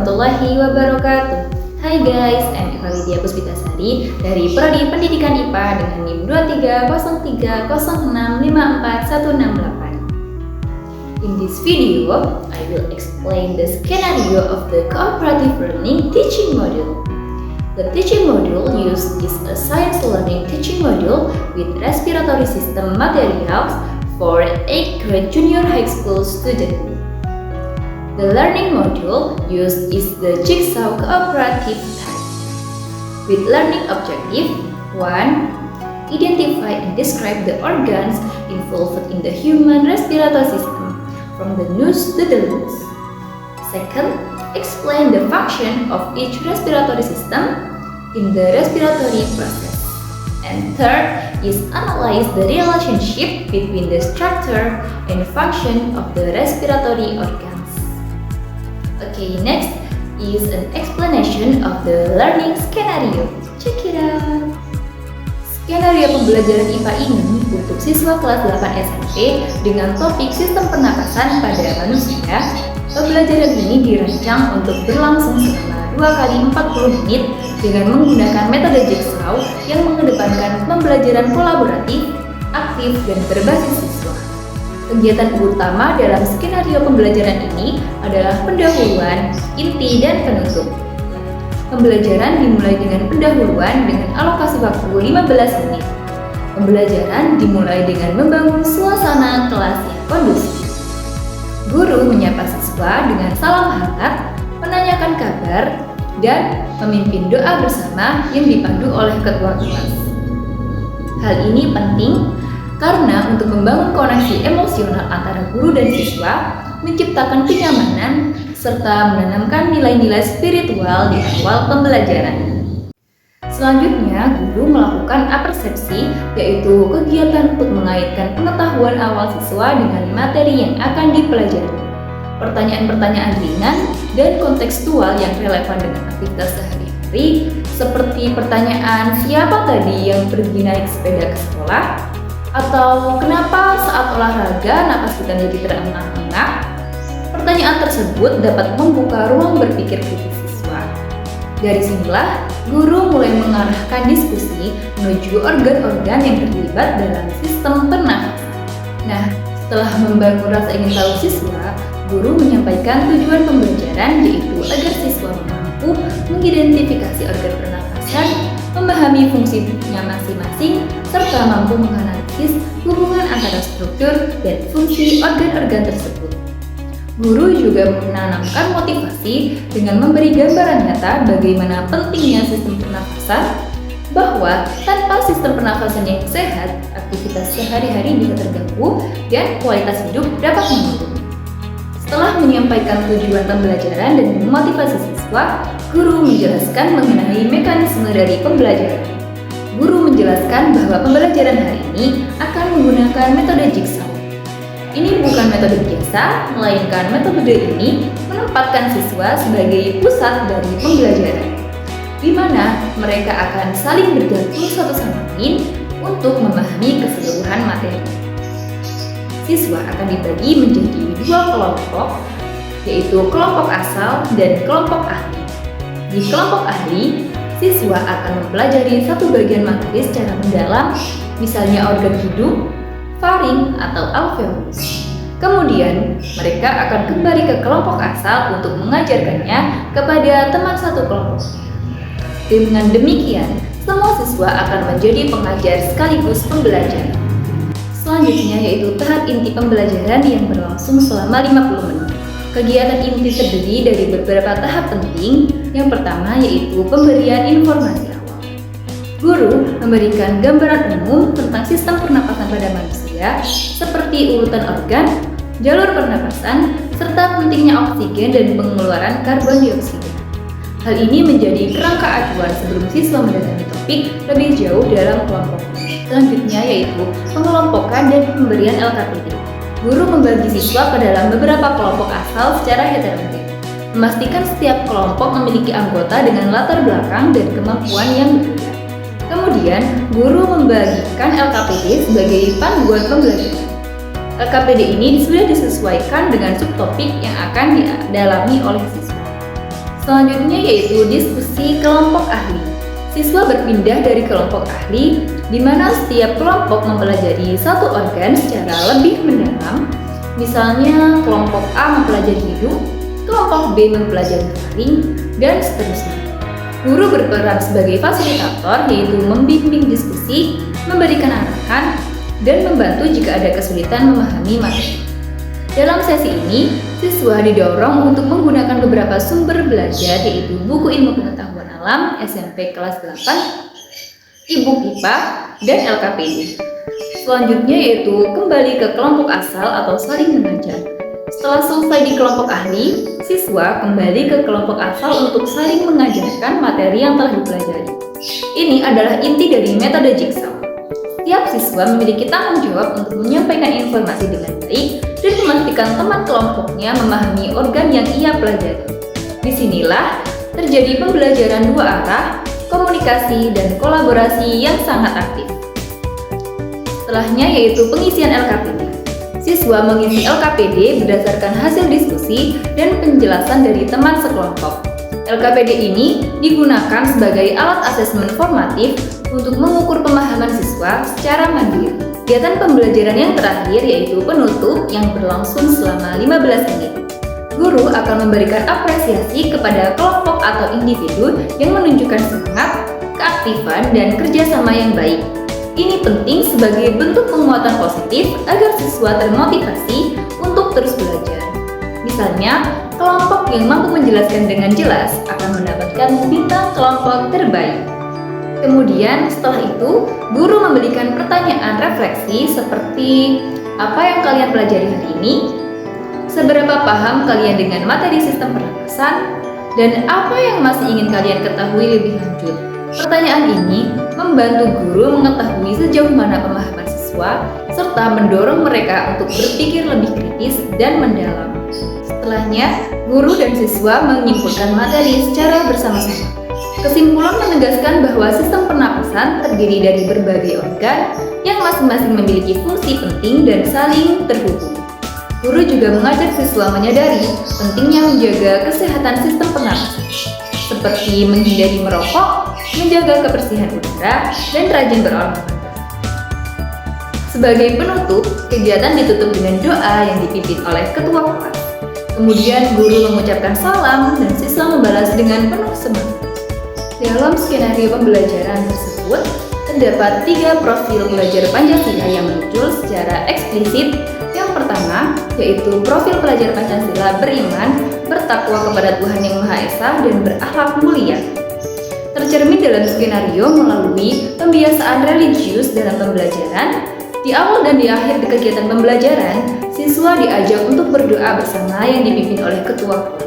warahmatullahi wabarakatuh. Hai guys, I'm Eva Lydia Puspitasari dari Prodi Pendidikan IPA dengan NIM 230306541668. In this video, I will explain the scenario of the cooperative learning teaching module. The teaching module used is a science learning teaching module with respiratory system materials for 8th grade junior high school student. The learning module used is the Jigsaw Cooperative type. With learning objective 1. Identify and describe the organs involved in the human respiratory system from the nose to the lungs. 2. Explain the function of each respiratory system in the respiratory process. And 3rd is analyze the relationship between the structure and function of the respiratory organs. Okay, next is an explanation of the learning scenario. Check it out. Skenario pembelajaran IPA ini untuk siswa kelas 8 SMP dengan topik sistem pernapasan pada manusia. Pembelajaran ini dirancang untuk berlangsung selama 2 kali 40 menit dengan menggunakan metode Jigsaw yang mengedepankan pembelajaran kolaboratif, aktif, dan berbasis siswa. Kegiatan utama dalam skenario pembelajaran ini adalah pendahuluan, inti, dan penutup. Pembelajaran dimulai dengan pendahuluan dengan alokasi waktu 15 menit. Pembelajaran dimulai dengan membangun suasana kelas yang kondusif. Guru menyapa siswa dengan salam hangat, menanyakan kabar, dan memimpin doa bersama yang dipandu oleh ketua kelas. Hal ini penting karena untuk membangun koneksi emosional antara guru dan siswa, menciptakan kenyamanan, serta menanamkan nilai-nilai spiritual di awal pembelajaran. Selanjutnya, guru melakukan apersepsi, yaitu kegiatan untuk mengaitkan pengetahuan awal siswa dengan materi yang akan dipelajari. Pertanyaan-pertanyaan ringan dan kontekstual yang relevan dengan aktivitas sehari-hari, seperti pertanyaan siapa tadi yang pergi naik sepeda ke sekolah, atau kenapa saat olahraga napas kita jadi terengah-engah. Pertanyaan tersebut dapat membuka ruang berpikir kritis siswa. Dari sinilah, guru mulai mengarahkan diskusi menuju organ-organ yang terlibat dalam sistem pernafasan. Nah, setelah membangun rasa ingin tahu siswa, guru menyampaikan tujuan pembelajaran, yaitu agar siswa mampu mengidentifikasi organ pernafasan, memahami fungsinya masing-masing, serta mampu menganalisis hubungan antara struktur dan fungsi organ-organ tersebut. Guru juga menanamkan motivasi dengan memberi gambaran nyata bagaimana pentingnya sistem pernafasan, bahwa tanpa sistem pernafasan yang sehat, aktivitas sehari-hari bisa terganggu dan kualitas hidup dapat menurun. Setelah menyampaikan tujuan pembelajaran dan memotivasi siswa, guru menjelaskan mengenai mekanisme dari pembelajaran. Guru menjelaskan bahwa pembelajaran hari ini akan menggunakan metode Jigsaw. Ini bukan metode biasa, melainkan metode ini menempatkan siswa sebagai pusat dari pembelajaran, di mana mereka akan saling bergantung satu sama lain untuk memahami keseluruhan materi. Siswa akan dibagi menjadi 2 kelompok, yaitu kelompok asal dan kelompok ahli. Di kelompok ahli, siswa akan mempelajari satu bagian materi secara mendalam, misalnya organ hidung, faring, atau alveolus. Kemudian, mereka akan kembali ke kelompok asal untuk mengajarkannya kepada teman satu kelompoknya. Dengan demikian, semua siswa akan menjadi pengajar sekaligus pembelajar. Selanjutnya yaitu tahap inti pembelajaran yang berlangsung selama 50 menit. Kegiatan inti terdiri dari beberapa tahap penting. Yang pertama yaitu pemberian informasi awal. Guru memberikan gambaran umum tentang sistem pernapasan pada manusia, seperti urutan organ, jalur pernapasan, serta pentingnya oksigen dan pengeluaran karbon dioksida. Hal ini menjadi kerangka acuan sebelum siswa mendalami topik lebih jauh dalam kelompok. Selanjutnya yaitu pengelompokan dan pemberian LKPD. Guru membagi siswa ke dalam beberapa kelompok asal secara heterogen, memastikan setiap kelompok memiliki anggota dengan latar belakang dan kemampuan yang berbeda. Kemudian, guru membagikan LKPD sebagai panduan pembelajaran. LKPD ini sudah disesuaikan dengan subtopik yang akan didalami oleh siswa. Selanjutnya yaitu diskusi kelompok ahli. Siswa berpindah dari kelompok ahli, di mana setiap kelompok mempelajari satu organ secara lebih mendalam. Misalnya, kelompok A mempelajari hidung, kelompok B mempelajari faring, dan seterusnya. Guru berperan sebagai fasilitator, yaitu membimbing diskusi, memberikan arahan, dan membantu jika ada kesulitan memahami materi. Dalam sesi ini, siswa didorong untuk menggunakan beberapa sumber belajar, yaitu buku ilmu pengetahuan alam SMP kelas 8, e-book IPA, dan LKPD. Selanjutnya yaitu kembali ke kelompok asal atau saling mengajar. Setelah selesai di kelompok ahli, siswa kembali ke kelompok asal untuk saling mengajarkan materi yang telah dipelajari. Ini adalah inti dari metode Jigsaw. Setiap siswa memiliki tanggung jawab untuk menyampaikan informasi dengan baik dan memastikan teman kelompoknya memahami organ yang ia pelajari. Disinilah terjadi pembelajaran dua arah, komunikasi, dan kolaborasi yang sangat aktif. Setelahnya yaitu pengisian LKPD. Siswa mengisi LKPD berdasarkan hasil diskusi dan penjelasan dari teman sekelompok. LKPD ini digunakan sebagai alat asesmen formatif untuk mengukur pemahaman siswa secara mandiri. Kegiatan pembelajaran yang terakhir yaitu penutup yang berlangsung selama 15 menit. Guru akan memberikan apresiasi kepada kelompok atau individu yang menunjukkan semangat, keaktifan, dan kerjasama yang baik. Ini penting sebagai bentuk penguatan positif agar siswa termotivasi untuk terus belajar. Misalnya, kelompok yang mampu menjelaskan dengan jelas akan mendapatkan bintang kelompok terbaik. Kemudian setelah itu, guru memberikan pertanyaan refleksi seperti apa yang kalian pelajari hari ini, seberapa paham kalian dengan materi sistem pernapasan, dan apa yang masih ingin kalian ketahui lebih lanjut. Pertanyaan ini membantu guru mengetahui sejauh mana pemahaman siswa, serta mendorong mereka untuk berpikir lebih kritis dan mendalam. Setelahnya, guru dan siswa menyimpulkan materi secara bersama-sama. Kesimpulan menegaskan bahwa sistem pernapasan terdiri dari berbagai organ yang masing-masing memiliki fungsi penting dan saling terhubung. Guru juga mengajak siswa menyadari pentingnya menjaga kesehatan sistem pernapasan, seperti menghindari merokok, menjaga kebersihan udara, dan rajin berolahraga. Sebagai penutup, kegiatan ditutup dengan doa yang dipimpin oleh ketua kelas. Kemudian guru mengucapkan salam dan siswa membalas dengan penuh semangat. Dalam skenario pembelajaran tersebut, terdapat 3 profil belajar Pancasila yang muncul secara eksplisit. Yang pertama, yaitu profil pelajar Pancasila beriman, bertakwa kepada Tuhan Yang Maha Esa, dan berakhlak mulia. Tercermin dalam skenario melalui pembiasaan religius dalam pembelajaran. Di awal dan di akhir kegiatan pembelajaran, siswa diajak untuk berdoa bersama yang dipimpin oleh ketua kelas.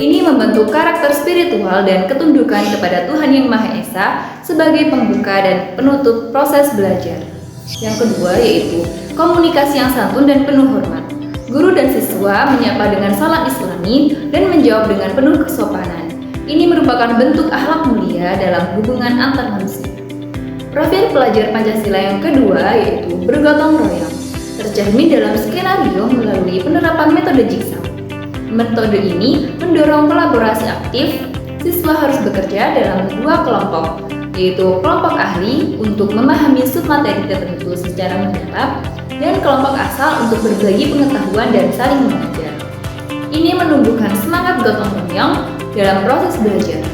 Ini membentuk karakter spiritual dan ketundukan kepada Tuhan Yang Maha Esa sebagai pembuka dan penutup proses belajar. Yang kedua yaitu komunikasi yang santun dan penuh hormat. Guru dan siswa menyapa dengan salam Islami dan menjawab dengan penuh kesopanan. Ini merupakan bentuk akhlak mulia dalam hubungan antar manusia. Profil pelajar Pancasila yang kedua yaitu bergotong royong, tercermin dalam skenario melalui penerapan metode Jigsaw. Metode ini mendorong kolaborasi aktif. Siswa harus bekerja dalam 2 kelompok, yaitu kelompok ahli untuk memahami submateri tertentu secara mendalam dan kelompok asal untuk berbagi pengetahuan dan saling mengajar. Ini menumbuhkan semangat gotong royong dalam proses belajar.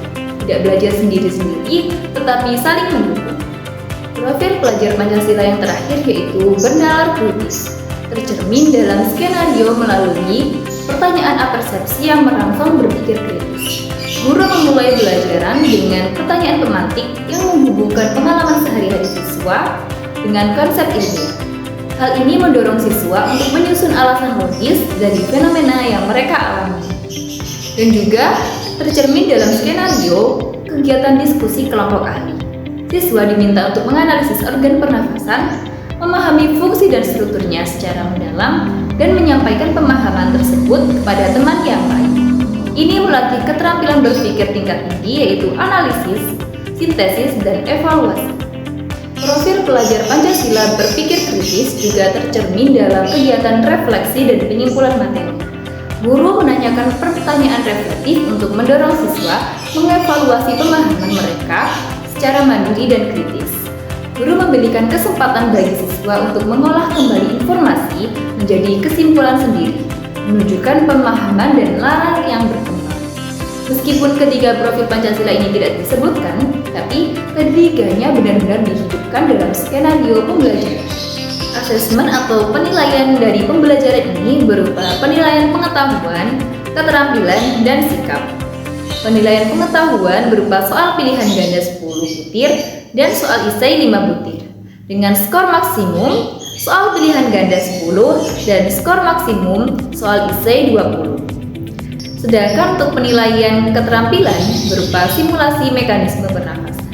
Tidak belajar sendiri-sendiri, tetapi saling mendukung. Profil pelajar Pancasila yang terakhir yaitu bernalar kritis, tercermin dalam skenario melalui pertanyaan apersepsi yang merangsang berpikir kritis. Guru memulai pelajaran dengan pertanyaan pemantik yang menghubungkan pengalaman sehari-hari siswa dengan konsep ilmiah. Hal ini mendorong siswa untuk menyusun alasan logis dari fenomena yang mereka alami. Dan juga tercermin dalam skenario kegiatan diskusi kelompok ahli. Siswa diminta untuk menganalisis organ pernafasan, memahami fungsi dan strukturnya secara mendalam, dan menyampaikan pemahaman tersebut kepada teman yang lain. Ini melatih keterampilan berpikir tingkat tinggi yaitu analisis, sintesis, dan evaluasi. Profil pelajar Pancasila berpikir kritis juga tercermin dalam kegiatan refleksi dan penyimpulan materi. Guru menanyakan pertanyaan reflektif untuk mendorong siswa mengevaluasi pemahaman mereka secara mandiri dan kritis. Guru memberikan kesempatan bagi siswa untuk mengolah kembali informasi menjadi kesimpulan sendiri, menunjukkan pemahaman dan nalar yang berkembang. Meskipun ketiga profil Pancasila ini tidak disebutkan, tapi ketiganya benar-benar dihidupkan dalam skenario pembelajaran. Asesmen atau penilaian dari pembelajaran ini berupa penilaian pengetahuan, keterampilan, dan sikap. Penilaian pengetahuan berupa soal pilihan ganda 10 butir dan soal esai 5 butir. Dengan skor maksimum, soal pilihan ganda 10 dan skor maksimum soal esai 20. Sedangkan untuk penilaian keterampilan berupa simulasi mekanisme pernafasan.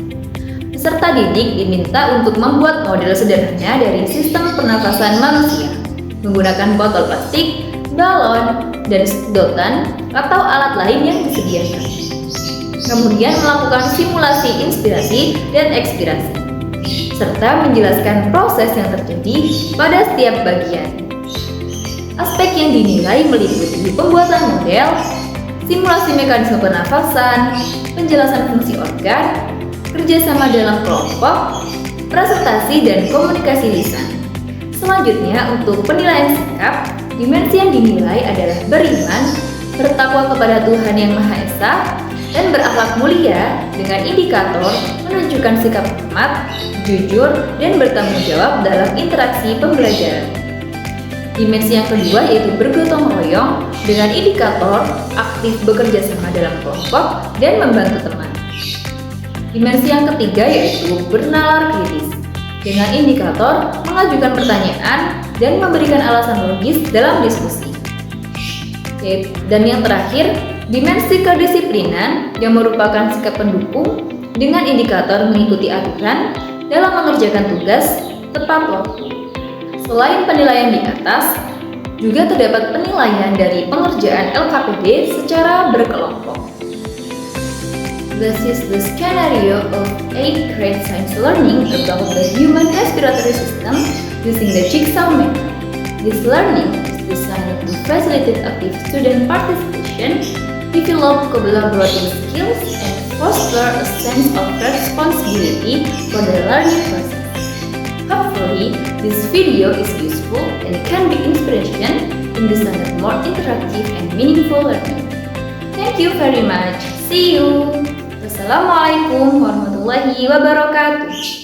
Peserta didik diminta untuk membuat model sederhana dari sistem pernafasan manusia menggunakan botol plastik, balon, dan sedotan atau alat lain yang disediakan. Kemudian melakukan simulasi inspirasi dan ekspirasi, serta menjelaskan proses yang terjadi pada setiap bagian. Aspek yang dinilai meliputi pembuatan model, simulasi mekanisme pernafasan, penjelasan fungsi organ, kerjasama dalam kelompok, presentasi, dan komunikasi lisan. Selanjutnya, untuk penilaian sikap, dimensi yang dinilai adalah beriman, bertakwa kepada Tuhan Yang Maha Esa, dan berakhlak mulia dengan indikator menunjukkan sikap hormat, jujur, dan bertanggung jawab dalam interaksi pembelajaran. Dimensi yang kedua yaitu bergotong royong dengan indikator aktif bekerja sama dalam kelompok dan membantu teman. Dimensi yang ketiga yaitu bernalar kritis dengan indikator mengajukan pertanyaan dan memberikan alasan logis dalam diskusi. Dan yang terakhir, dimensi kedisiplinan yang merupakan sikap pendukung dengan indikator mengikuti aturan dalam mengerjakan tugas tepat waktu. Selain penilaian di atas, juga terdapat penilaian dari pengerjaan LKPD secara berkelompok. This is the scenario of 8th grade science learning about the human respiratory system using the jigsaw method. This learning is designed to facilitate active student participation, develop collaborative skills, and foster a sense of responsibility for the learning process. Hopefully, this video is useful and can be inspiration in designing more interactive and meaningful learning. Thank you very much. See you. Wassalamualaikum warahmatullahi wabarakatuh.